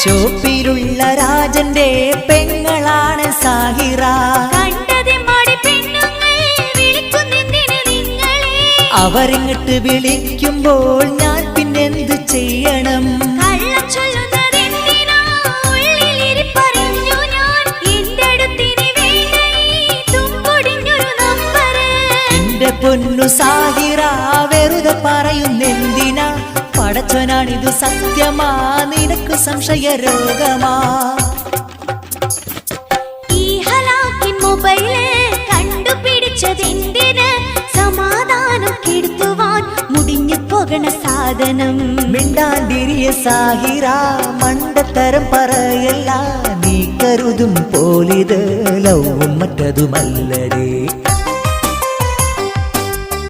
ഷോപ്പിലുള്ള രാജന്റെ പെങ്ങളാണ് സാഹിറ. അവരിങ്ങട്ട് വിളിക്കുമ്പോൾ ഞാൻ പിന്നെന്ത് ചെയ്യണം? എന്റെ പൊന്നു സാഹിറ വെറുതെ പറയുന്നെന്തിനാ? പടച്ചവനാണിതു സത്യമാ, നിനക്ക് സംശയ രോഗമാ? ഈ ഹലാക്കിൻ മൊബൈല് കണ്ടുപിടിച്ചതെന്തിന്? സമാധാനം കെടുത്തുവാൻ മുടിഞ്ഞു പോകണ സാധനം. മിണ്ടാണ്ടിരിയ സാഹിറ, മണ്ടത്തരം പറയല്ല. നീ കരുതും പോലിത് ലവും മറ്റതുമല്ലടേ.